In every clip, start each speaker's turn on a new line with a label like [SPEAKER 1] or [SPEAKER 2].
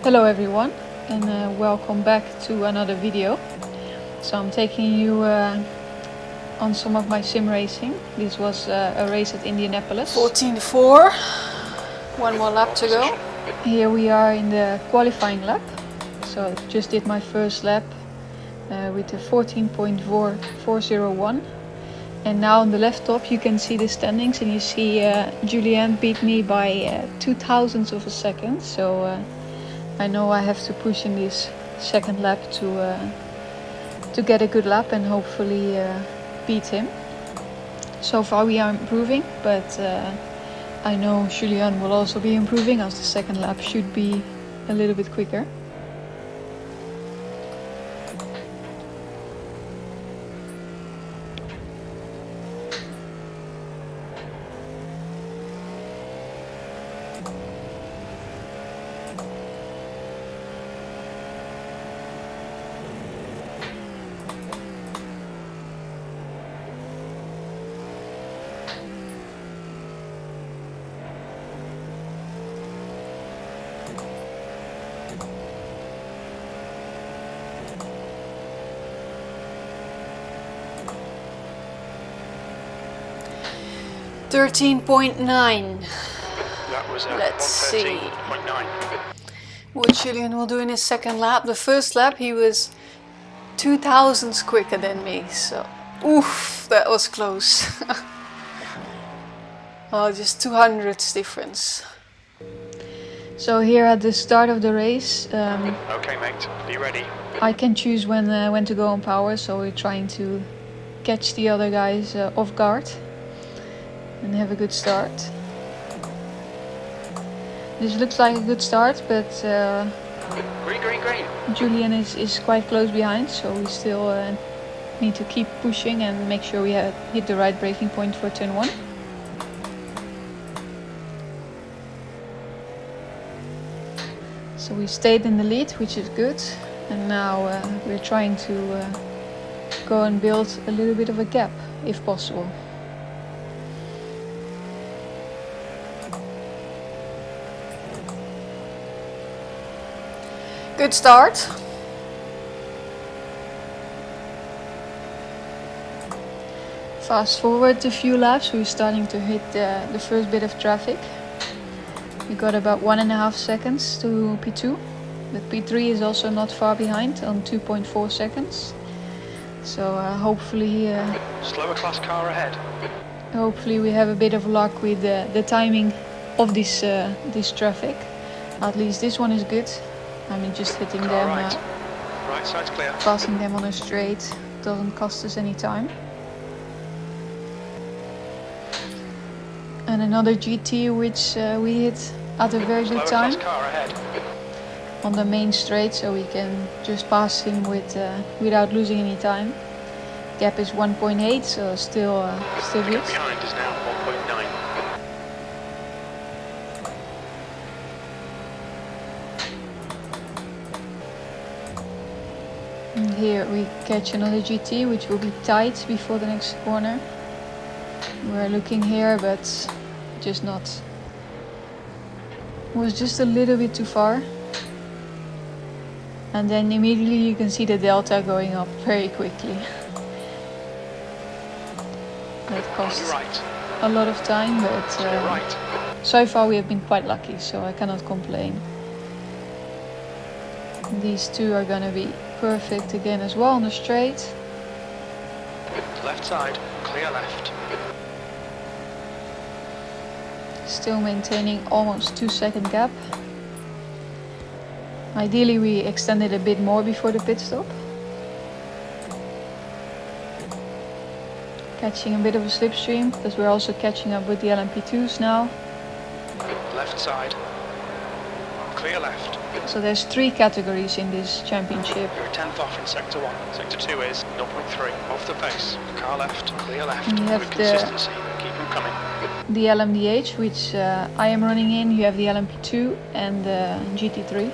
[SPEAKER 1] Hello everyone, and welcome back to another video. So I'm taking you on some of my sim racing. This was a race at Indianapolis.
[SPEAKER 2] 14.4, one more lap to go.
[SPEAKER 1] Here we are in the qualifying lap. So I just did my first lap with a 14.401. And now on the left top you can see the standings, and you see Julian beat me by 0.02 of a second. So I know I have to push in this second lap to get a good lap and hopefully beat him. So far we are improving, but I know Julian will also be improving, as the second lap should be a little bit quicker. Let's
[SPEAKER 2] see what Julian will do in his second lap. The first lap he was 0.02 quicker than me, so oof, that was close. Oh, just 200s difference.
[SPEAKER 1] So here at the start of the race,
[SPEAKER 3] okay mate, be ready.
[SPEAKER 1] I can choose when to go on power, so we're trying to catch the other guys off guard and have a good start. This looks like a good start, but
[SPEAKER 3] green.
[SPEAKER 1] Julian is quite close behind, so we still need to keep pushing and make sure we hit the right braking point for turn 1. So we stayed in the lead, which is good, and now we're trying to go and build a little bit of a gap if possible.
[SPEAKER 2] Good start.
[SPEAKER 1] Fast forward a few laps, we're starting to hit the first bit of traffic. We got about 1.5 seconds to P2, but P3 is also not far behind on 2.4 seconds. So hopefully
[SPEAKER 3] slower class car ahead.
[SPEAKER 1] Hopefully we have a bit of luck with the timing of this traffic. At least this one is good. I mean, just hitting them,
[SPEAKER 3] right side's clear.
[SPEAKER 1] Passing them on a straight doesn't cost us any time. And another GT which we hit at a very good time on the main straight, so we can just pass him without losing any time. Gap is 1.8, so still good.
[SPEAKER 3] Gap behind is now 1.9.
[SPEAKER 1] And here we catch another GT, which will be tight before the next corner. We're looking here, but just not. Was just a little bit too far. And then immediately you can see the delta going up very quickly. That cost a lot of time, but so far we have been quite lucky, so I cannot complain. These two are gonna be perfect again as well on the straight.
[SPEAKER 3] Left side, clear left.
[SPEAKER 1] Still maintaining almost 2-second gap. Ideally we extended a bit more before the pit stop. Catching a bit of a slipstream, because we're also catching up with the LMP2s now.
[SPEAKER 3] Left side, clear left.
[SPEAKER 1] So there's 3 categories in this championship.
[SPEAKER 3] You're 10th off in sector 1. Sector 2 is 0.3 off the pace. Car left, clear left.
[SPEAKER 1] And you have
[SPEAKER 3] good consistency. Keep them coming.
[SPEAKER 1] The LMDH, which I am running in. You have the LMP2 and the GT3.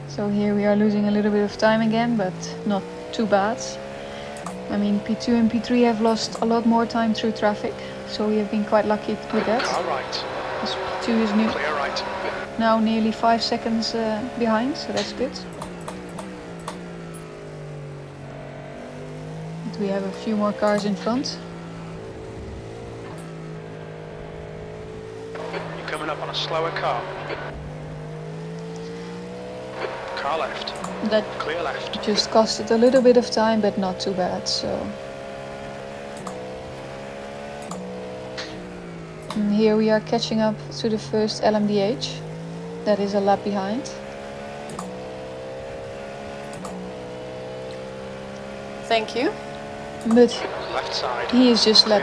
[SPEAKER 1] So here we are losing a little bit of time again, but not too bad. I mean, P2 and P3 have lost a lot more time through traffic, so we have been quite lucky with that.
[SPEAKER 3] Car right,
[SPEAKER 1] SP2 is new.
[SPEAKER 3] Clear right.
[SPEAKER 1] Now nearly 5 seconds behind, so that's good. But we have a few more cars in front.
[SPEAKER 3] You're coming up on a slower car. Car left.
[SPEAKER 1] That
[SPEAKER 3] Clear left.
[SPEAKER 1] just costed a little bit of time, but not too bad. So and here we are catching up to the first LMDH. That is a lap behind.
[SPEAKER 2] Thank you.
[SPEAKER 1] But
[SPEAKER 3] Left side.
[SPEAKER 1] he is just
[SPEAKER 3] Clear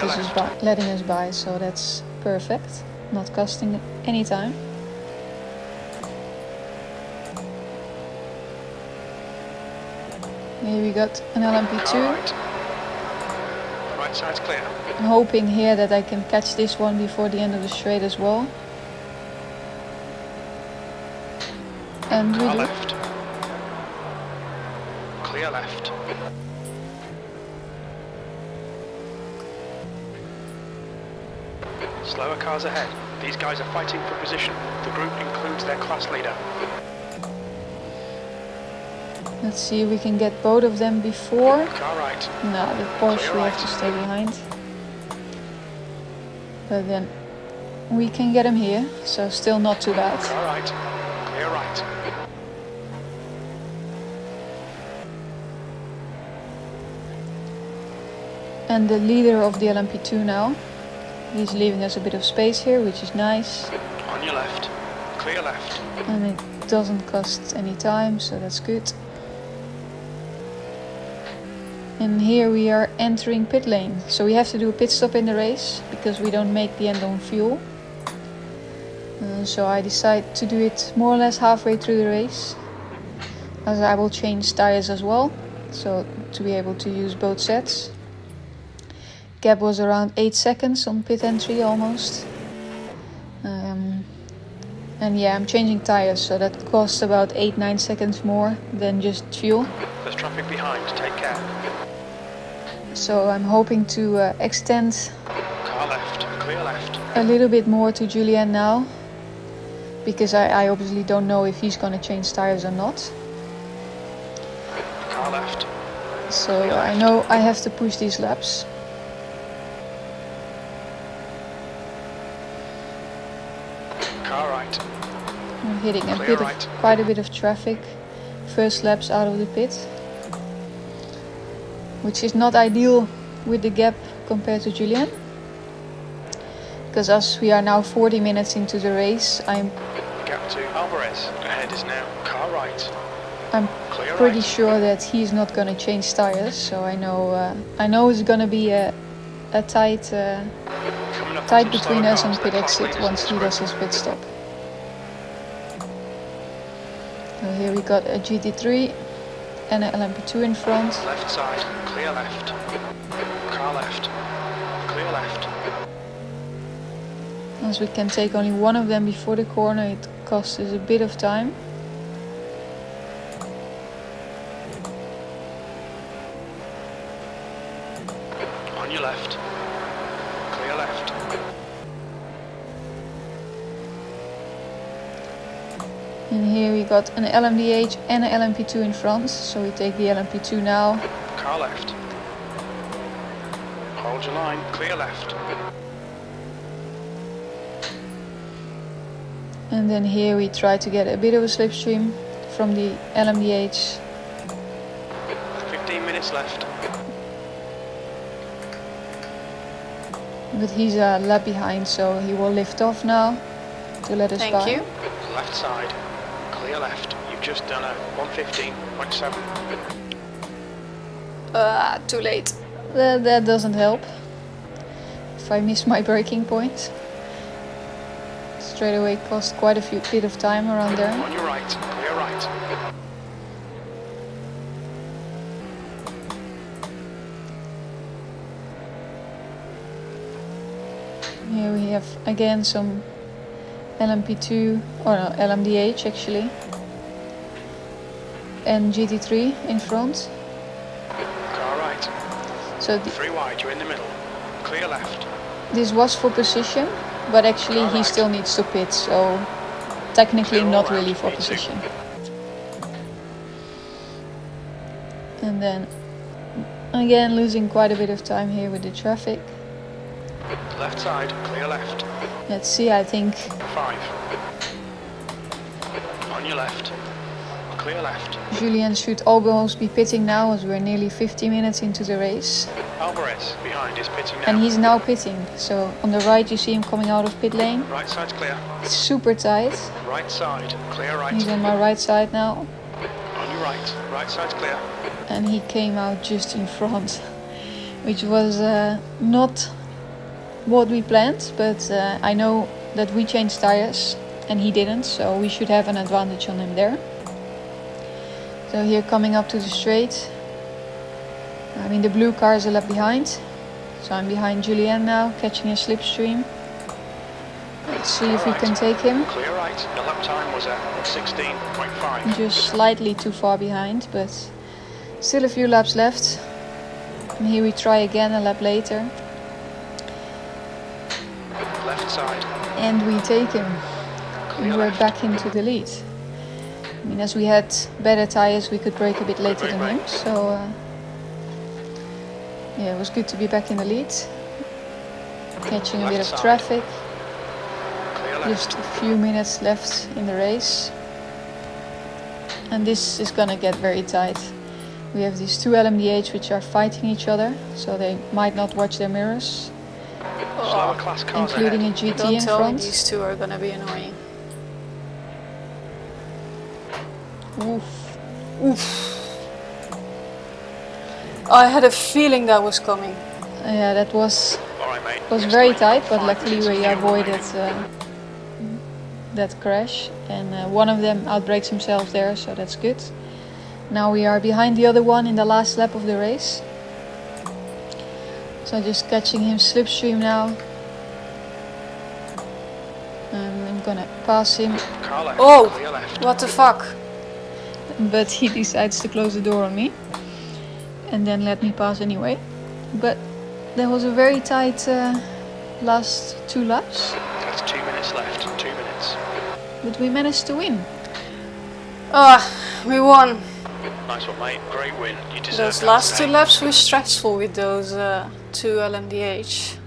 [SPEAKER 1] letting us by, so that's perfect. Not costing any time. Here we got an LMP2.
[SPEAKER 3] Car right. Right side's clear.
[SPEAKER 1] I'm hoping here that I can catch this one before the end of the straight as well. And we
[SPEAKER 3] Car
[SPEAKER 1] do.
[SPEAKER 3] left. Clear left. Slower cars ahead. These guys are fighting for position. The group includes their class leader.
[SPEAKER 1] Let's see if we can get both of them before.
[SPEAKER 3] Car right.
[SPEAKER 1] No, the Porsche
[SPEAKER 3] Clear
[SPEAKER 1] we have
[SPEAKER 3] right.
[SPEAKER 1] to stay behind. But then we can get him here, so still not too bad.
[SPEAKER 3] Car right. Clear right.
[SPEAKER 1] And the leader of the LMP2 now. He's leaving us a bit of space here, which is nice.
[SPEAKER 3] On your left. Clear left.
[SPEAKER 1] And it doesn't cost any time, so that's good. And here we are entering pit lane. So we have to do a pit stop in the race because we don't make the end on fuel. So I decide to do it more or less halfway through the race, as I will change tires as well, so to be able to use both sets. Gap was around 8 seconds on pit entry almost. And yeah, I'm changing tires, so that costs about 8-9 seconds more than just fuel.
[SPEAKER 3] There's traffic behind. Take care.
[SPEAKER 1] So I'm hoping to extend
[SPEAKER 3] Car left. Clear left.
[SPEAKER 1] a little bit more to Julien now, because I obviously don't know if he's gonna change tires or not.
[SPEAKER 3] Car left.
[SPEAKER 1] So I know I have to push these laps.
[SPEAKER 3] Car right.
[SPEAKER 1] I'm hitting a
[SPEAKER 3] Clear
[SPEAKER 1] bit
[SPEAKER 3] right.
[SPEAKER 1] of quite a bit of traffic. First laps out of the pit, which is not ideal with the gap compared to Julien. Because as we are now 40 minutes into the race, I'm
[SPEAKER 3] Gap to Alvarez. Ahead is now car right. Clear
[SPEAKER 1] pretty
[SPEAKER 3] right.
[SPEAKER 1] sure that he's not gonna change tires. So I know it's gonna be a tight
[SPEAKER 3] Coming up on
[SPEAKER 1] tight
[SPEAKER 3] some
[SPEAKER 1] between
[SPEAKER 3] slower
[SPEAKER 1] us and
[SPEAKER 3] cars,
[SPEAKER 1] pit
[SPEAKER 3] the class
[SPEAKER 1] exit
[SPEAKER 3] leaders
[SPEAKER 1] once
[SPEAKER 3] in
[SPEAKER 1] he
[SPEAKER 3] this
[SPEAKER 1] does
[SPEAKER 3] group.
[SPEAKER 1] his pit stop. So here we got a GT3 and an LMP2 in front.
[SPEAKER 3] Left side. Clear left. Car left. Clear left.
[SPEAKER 1] As we can take only one of them before the corner, it costs us a bit of time.
[SPEAKER 3] On your left. Clear left.
[SPEAKER 1] And here we got an LMDH and an LMP2 in front, so we take the LMP2 now.
[SPEAKER 3] Car left. Hold your line. Clear left.
[SPEAKER 1] And then here we try to get a bit of a slipstream from the LMDH.
[SPEAKER 3] 15 minutes left.
[SPEAKER 1] But he's a lap behind, so he will lift off now to let us by.
[SPEAKER 2] Thank you.
[SPEAKER 3] Left side. Clear left. You've just done a 115.7.
[SPEAKER 2] Too late.
[SPEAKER 1] That doesn't help. If I miss my braking point, straight away cost quite a bit of time around there.
[SPEAKER 3] On your right. Clear right.
[SPEAKER 1] Here we have again some LMP2, or no, LMDH actually, and GT3 in front.
[SPEAKER 3] Car right.
[SPEAKER 1] So
[SPEAKER 3] 3 wide. You're in the middle. Clear left.
[SPEAKER 1] this was for position, but actually he still needs to pit, so technically not really for position. And then again losing quite a bit of time here with the traffic.
[SPEAKER 3] Left side, clear left.
[SPEAKER 1] Let's see, I think
[SPEAKER 3] 5. On your left. Clear left.
[SPEAKER 1] Julien should almost be pitting now as we're nearly 50 minutes into the race.
[SPEAKER 3] Alvarez behind is pitting now.
[SPEAKER 1] And he's now pitting. So on the right you see him coming out of pit lane.
[SPEAKER 3] Right side's clear.
[SPEAKER 1] It's super tight.
[SPEAKER 3] Right side, clear right.
[SPEAKER 1] He's on my right side now.
[SPEAKER 3] On your right. Right side's clear.
[SPEAKER 1] And he came out just in front, which was not what we planned, but I know that we changed tires and he didn't, so we should have an advantage on him there. So here coming up to the straight, I mean the blue car is a lap behind, so I'm behind Julien now, catching a slipstream. Let's see if we can take him.
[SPEAKER 3] Clear right. The lap time was at 16.5.
[SPEAKER 1] Just slightly too far behind, but still a few laps left. And here we try again a lap later.
[SPEAKER 3] Left side.
[SPEAKER 1] And we take him. And we're back into the lead. I mean, as we had better tires, we could brake a bit later than him. So yeah, it was good to be back in the lead. Catching a bit of traffic. Just a few minutes left in the race. And this is gonna get very tight. We have these two LMDH which are fighting each other, so they might not watch their mirrors.
[SPEAKER 3] Slower class cars
[SPEAKER 1] including
[SPEAKER 3] ahead.
[SPEAKER 1] a GT
[SPEAKER 2] Don't
[SPEAKER 1] in
[SPEAKER 2] tell me
[SPEAKER 1] front.
[SPEAKER 2] these two are gonna be annoying.
[SPEAKER 1] Oof.
[SPEAKER 2] Oof. I had a feeling that was coming.
[SPEAKER 1] Yeah, that was
[SPEAKER 3] Alright, mate.
[SPEAKER 1] very tight, but luckily we avoided that crash. And one of them outbrakes himself there, so that's good. Now we are behind the other one in the last lap of the race. So just catching him slipstream now. And I'm gonna pass him.
[SPEAKER 3] Car left,
[SPEAKER 2] Oh,
[SPEAKER 3] clear left.
[SPEAKER 2] what the fuck?
[SPEAKER 1] But he decides to close the door on me. And then let me pass anyway. But there was a very tight last 2 laps.
[SPEAKER 3] That's 2 minutes left. 2 minutes.
[SPEAKER 1] But we managed to win.
[SPEAKER 2] Ah, we won.
[SPEAKER 3] Nice one, mate. Great win. You deserve
[SPEAKER 2] Those
[SPEAKER 3] that
[SPEAKER 2] last 2
[SPEAKER 3] today.
[SPEAKER 2] laps were stressful with those 2 LMDH.